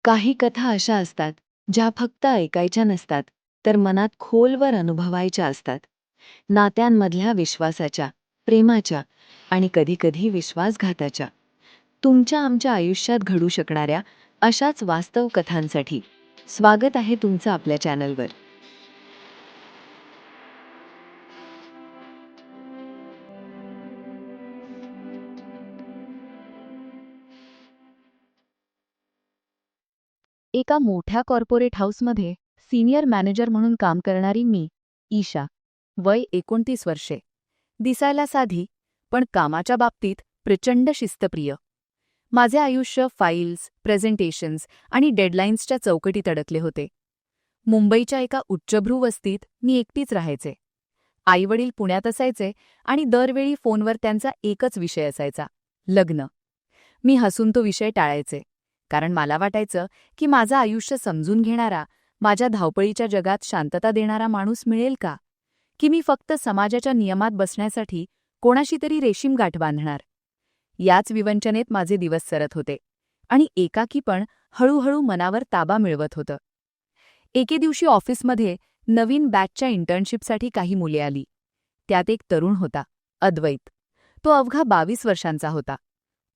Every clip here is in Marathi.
काही कथा अशा असतात, ज्या फक्त ऐकायच्या नसतात, तर मनात खोलवर अनुभवायच्या असतात. नात्यांमधल्या विश्वासाच्या, प्रेमाच्या आणि कधीकधी विश्वासघाताच्या. तुमच्या आमच्या आयुष्यात घडू शकणाऱ्या अशाच वास्तव कथांसाठी स्वागत आहे तुमचं आपल्या चॅनलवर. एका मोठ्या कॉर्पोरेट हाऊसमध्ये सीनियर मॅनेजर म्हणून काम करणारी मी, ईशा, वय 29 वर्षे. दिसायला साधी, पण कामाच्या बाबतीत प्रचंड शिस्तप्रिय. माझे आयुष्य फाईल्स, प्रेझेंटेशन्स आणि डेडलाईन्सच्या चौकटीत अडकले होते. मुंबईच्या एका उच्चभ्रू वस्तीत मी एकटीच राहायचे. आईवडील पुण्यात असायचे आणि दरवेळी फोनवर त्यांचा एकच विषय असायचा, लग्न. मी हसून तो विषय टाळायचे, कारण मला वाटायचं की माझं आयुष्य समजून घेणारा, माझ्या धावपळीच्या जगात शांतता देणारा माणूस मिळेल का, की मी फक्त समाजाच्या नियमात बसण्यासाठी कोणाशी तरी रेशीम गाठ बांधणार. याच विवंचनेत माझे दिवस सरत होते आणि एकाकीपण हळूहळू मनावर ताबा मिळवत होतं. एके दिवशी ऑफिसमध्ये नवीन बॅचच्या इंटर्नशिपसाठी काही मुले आली. त्यात एक तरुण होता, अद्वैत. तो अवघा 22 वर्षांचा होता.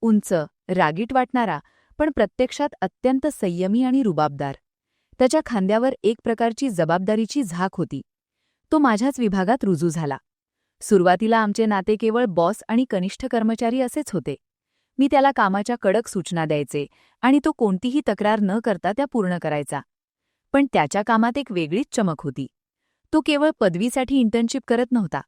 उंच, रागीट वाटणारा, पण प्रत्यक्षात अत्यंत संयमी आणि रुबाबदार. त्याच्या खांद्यावर एक प्रकारची जबाबदारीची झाक होती. तो माझ्याच विभागात रुजू झाला. सुरुवातीला आमचे नाते केवळ बॉस आणि कनिष्ठ कर्मचारी असेच होते. मी त्याला कामाच्या कडक सूचना द्यायचे आणि तो कोणतीही तक्रार न करता त्या पूर्ण करायचा. पण त्याच्या कामात एक वेगळीच चमक होती. तो केवळ पदवीसाठी इंटर्नशिप करत नव्हता,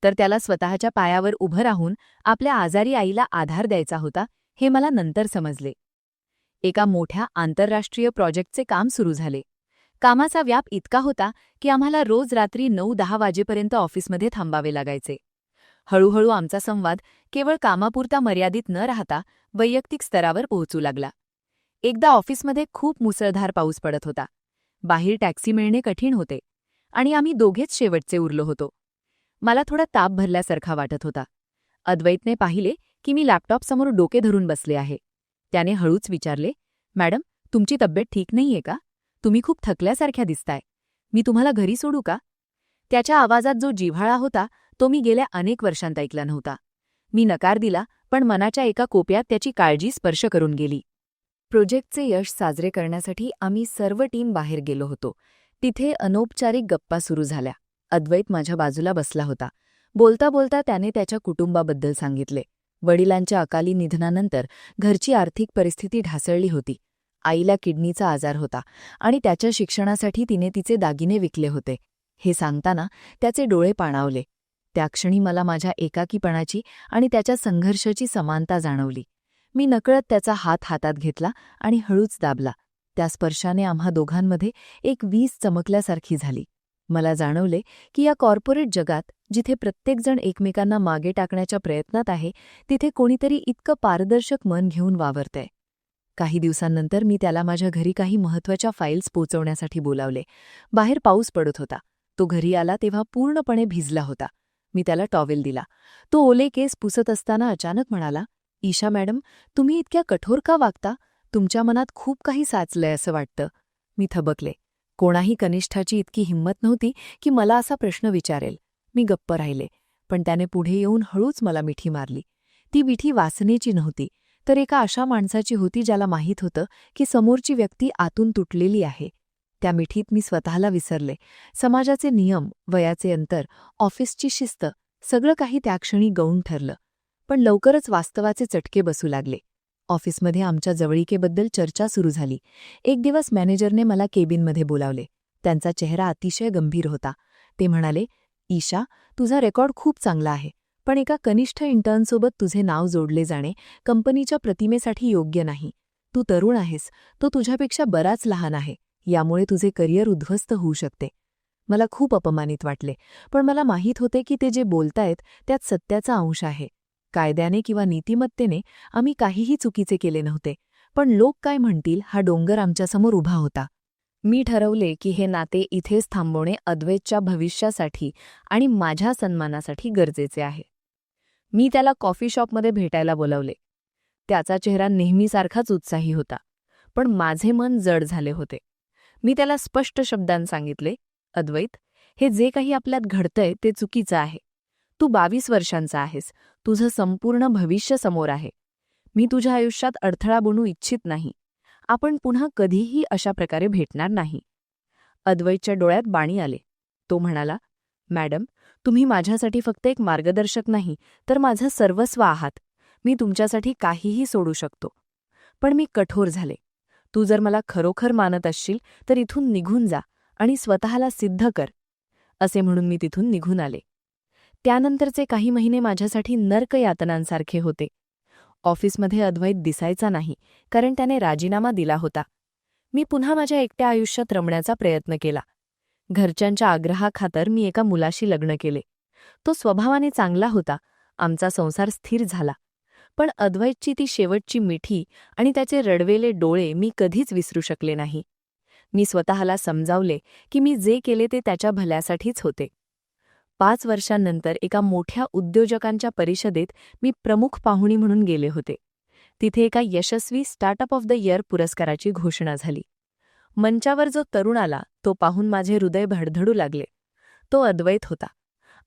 तर त्याला स्वतःच्या पायावर उभं राहून आपल्या आजारी आईला आधार द्यायचा होता, हे मला नंतर समजले. एका मोठ्या आंतरराष्ट्रीय प्रोजेक्टचे काम सुरू झाले. कामाचा व्याप इतका होता की आम्हाला रोज रात्री 9-10 वाजेपर्यंत ऑफिसमध्ये थांबावे लागायचे. हळूहळू आमचा संवाद केवळ कामापुरता मर्यादित न राहता वैयक्तिक स्तरावर पोहोचू लागला. एकदा ऑफिसमध्ये खूप मुसळधार पाऊस पडत होता. बाहेर टॅक्सी मिळणे कठीण होते आणि आम्ही दोघेच शेवटचे उरलो होतो. मला थोडा ताप भरल्यासारखा वाटत होता. अद्वैतने पाहिले की मी लॅपटॉपसमोर डोके धरून बसले आहे. त्याने हळूच विचारले, "मॅडम, तुमची तब्येत ठीक नाहीये का? तुम्ही खूप थकल्यासारख्या दिसताय. मी तुम्हाला घरी सोडू का?" त्याच्या आवाजात जो जिव्हाळा होता, तो मी गेल्या अनेक वर्षांत ऐकला नव्हता. मी नकार दिला, पण मनाच्या एका कोपऱ्यात त्याची काळजी स्पर्श करून गेली. प्रोजेक्टचे यश साजरे करण्यासाठी आम्ही सर्व टीम बाहेर गेलो होतो. तिथे अनौपचारिक गप्पा सुरू झाल्या. अद्वैत माझ्या बाजूला बसला होता. बोलता बोलता त्याने त्याच्या कुटुंबाबद्दल सांगितले. वडिलांच्या अकाली निधनानंतर घरची आर्थिक परिस्थिती ढासळली होती. आईला किडनीचा आजार होता आणि त्याच्या शिक्षणासाठी तिने तिचे दागिने विकले होते. हे सांगताना त्याचे डोळे पाणावले. त्या क्षणी मला माझ्या एकाकीपणाची आणि त्याच्या संघर्षाची समानता जाणवली. मी नकळत त्याचा हात हातात घेतला आणि हळूच दाबला. त्या स्पर्शाने आम्हा दोघांमध्ये एक वीज चमकल्यासारखी झाली. मला जाणवले की या कॉर्पोरेट जगात, जिथे प्रत्येकजण एकमेकांना मागे टाकण्याच्या प्रयत्नात आहे, तिथे कोणीतरी इतकं पारदर्शक मन घेऊन वावरतंय. काही दिवसांनंतर मी त्याला माझ्या घरी काही महत्त्वाच्या फाईल्स पोचवण्यासाठी बोलावले. बाहेर पाऊस पडत होता. तो घरी आला तेव्हा पूर्णपणे भिजला होता. मी त्याला टॉवेल दिला. तो ओले केस पुसत असताना अचानक म्हणाला, "ईशा मॅडम, तुम्ही इतक्या कठोर का वागता? तुमच्या मनात खूप काही साचलंय असं वाटतं." मी थबकले. कोणाही कनिष्ठाची इतकी हिंमत नव्हती की मला असा प्रश्न विचारेल. मी गप्प राहिले, पण त्याने पुढे येऊन हळूच मला मिठी मारली. ती मिठी वासनेची नव्हती, तर एका अशा माणसाची होती ज्याला माहीत होतं की समोरची व्यक्ती आतून तुटलेली आहे. त्या मिठीत मी स्वतःला विसरले. समाजाचे नियम, वयाचे अंतर, ऑफिसची शिस्त, सगळं काही त्या क्षणी गौण ठरलं. पण लवकरच वास्तवाचे चटके बसू लागले. ऑफिसमध्ये आमच्या जवळीकेबद्दल चर्चा सुरू झाली. एक दिवस मॅनेजरने मला केबिनमध्ये बोलावले. त्यांचा चेहरा अतिशय गंभीर होता. ते म्हणाले, "ईशा, तुझा रेकॉर्ड खूप चांगला आहे, पण एका कनिष्ठ इंटर्नसोबत तुझे नाव जोडले जाणे कंपनीच्या प्रतिमेसाठी योग्य नाही. तू तरुण आहेस, तो तुझ्यापेक्षा बराच लहान आहे. यामुळे तुझे करिअर उद्ध्वस्त होऊ शकते." मला खूप अपमानित वाटले, पण मला माहीत होते की ते जे बोलतायत त्यात सत्याचा अंश आहे. कायद्याने किंवा नीतिमत्तेने आम्ही काहीही चुकीचे केले नव्हते, पण लोक काय म्हणतील हा डोंगर आमच्यासमोर उभा होता. मी ठरवले की हे नाते इथेच थांबवणे अद्वैतच्या भविष्यासाठी आणि माझ्या सन्मानासाठी गरजेचे आहे. मी त्याला कॉफी शॉपमध्ये भेटायला बोलावले. त्याचा चेहरा नेहमीसारखाच उत्साही होता, पण माझे मन जड झाले होते. मी त्याला स्पष्ट शब्दांत सांगितले, अद्वैत, हे जे काही आपल्यात घडतंय ते चुकीचं आहे. तू 22 वर्षांचा आहेस. तुझं संपूर्ण भविष्य समोर आहे. मी तुझ्या आयुष्यात अडथळा बनू इच्छित नाही. आपण पुन्हा कधीही अशा प्रकारे भेटणार नाही. अद्वैतच्या डोळ्यात पाणी आले. तो म्हणाला, मॅडम, तुम्ही माझ्यासाठी फक्त एक मार्गदर्शक नाही, तर माझं सर्वस्व आहात. मी तुमच्यासाठी काहीही सोडू शकतो. पण मी कठोर झाले. तू जर मला खरोखर मानत असशील तर इथून निघून जा आणि स्वतःला सिद्ध कर, असे म्हणून मी तिथून निघून आले. त्यानंतरचे काही महिने माझ्यासाठी नरकयातनांसारखे होते. ऑफिसमध्ये अद्वैत दिसायचा नाही, कारण त्याने राजीनामा दिला होता. मी पुन्हा माझ्या एकट्या आयुष्यात रमण्याचा प्रयत्न केला. घरच्यांच्या आग्रहाखातर मी एका मुलाशी लग्न केले. तो स्वभावाने चांगला होता. आमचा संसार स्थिर झाला. पण अद्वैतची ती शेवटची मिठी आणि त्याचे रडवेले डोळे मी कधीच विसरू शकले नाही. मी स्वतःला समजावले की मी जे केले ते त्याच्या भल्यासाठीच होते. 5 वर्षांनंतर एका मोठ्या उद्योजकांच्या परिषदेत मी प्रमुख पाहुणी म्हणून गेले होते. तिथे एका यशस्वी स्टार्टअप ऑफ द इयर पुरस्काराची घोषणा झाली. मंचावर जो तरुण आला तो पाहून माझे हृदय भडधडू लागले. तो अद्वैत होता.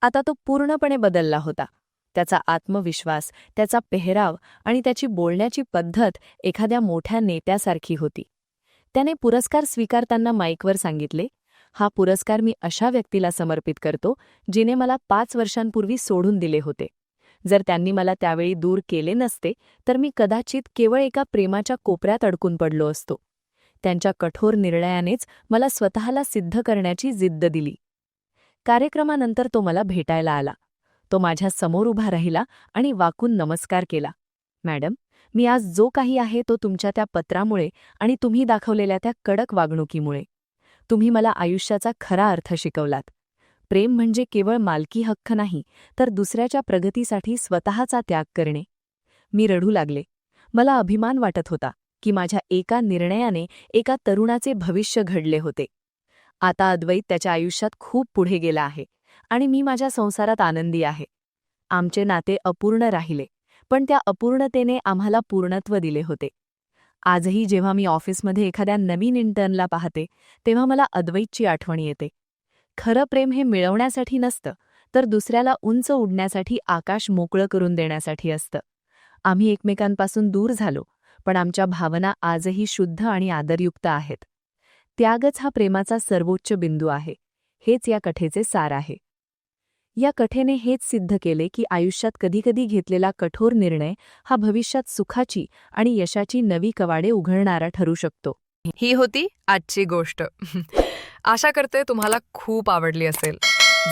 आता तो पूर्णपणे बदलला होता. त्याचा आत्मविश्वास, त्याचा पेहराव आणि त्याची बोलण्याची पद्धत एखाद्या मोठ्या नेत्यासारखी होती. त्याने पुरस्कार स्वीकारताना माईकवर सांगितले, हा पुरस्कार मी अशा व्यक्तीला समर्पित करतो जिने मला 5 वर्षांपूर्वी सोडून दिले होते. जर त्यांनी मला त्यावेळी दूर केले नसते तर मी कदाचित केवळ एका प्रेमाच्या कोपऱ्यात अडकून पडलो असतो. त्यांच्या कठोर निर्णयानेच मला स्वतःला सिद्ध करण्याची जिद्द दिली. कार्यक्रमानंतर तो मला भेटायला आला. तो माझ्या समोर उभा राहिला आणि वाकून नमस्कार केला. मॅडम, मी आज जो काही आहे तो तुमच्या त्या पत्रामुळे आणि तुम्ही दाखवलेल्या त्या कडक वागणुकीमुळे. तुम्ही मला आयुष्याचा खरा अर्थ शिकवलात. प्रेम म्हणजे केवळ मालकी हक्क नाही, तर दुसऱ्याच्या प्रगतीसाठी स्वतःचा त्याग करणे. मी रडू लागले. मला अभिमान वाटत होता की माझ्या एका निर्णयाने एका तरुणाचे भविष्य घडले होते. आता अद्वैत त्याच्या आयुष्यात खूप पुढे गेला आहे आणि मी माझ्या संसारात आनंदी आहे. आमचे नाते अपूर्ण राहिले, पण त्या अपूर्णतेने आम्हाला पूर्णत्व दिले होते. आजही जेव्हा मी ऑफिसमध्ये एखाद्या नवीन इंटर्नला पाहते, तेव्हा मला अद्वैतची आठवण येते. खरं प्रेम हे मिळवण्यासाठी नसतं, तर दुसऱ्याला उंच उडण्यासाठी आकाश मोकळं करून देण्यासाठी असतं. आम्ही एकमेकांपासून दूर झालो, पण आमच्या भावना आजही शुद्ध आणि आदरयुक्त आहेत. त्यागच हा प्रेमाचा सर्वोच्च बिंदू आहे. हेच या कथेचे सार आहे. या कथेने हेच सिद्ध केले की आयुष्यात कधीकधी घेतलेला कठोर निर्णय हा भविष्यात सुखाची आणि यशाची नवी कवाडे उघडणारा ठरू शकतो. ही होती आजची गोष्ट. आशा करते तुम्हाला खूप आवडली असेल.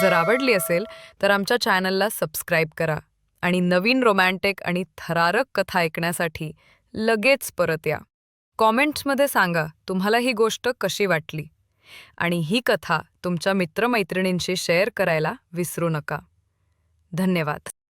जर आवडली असेल तर आमच्या चॅनलला सबस्क्राईब करा आणि नवीन रोमॅन्टिक आणि थरारक कथा ऐकण्यासाठी लगेच परत या. कॉमेंट्समध्ये सांगा तुम्हाला ही गोष्ट कशी वाटली आणि ही कथा तुमच्या मित्रमैत्रिणींशी शेअर करायला विसरू नका. धन्यवाद.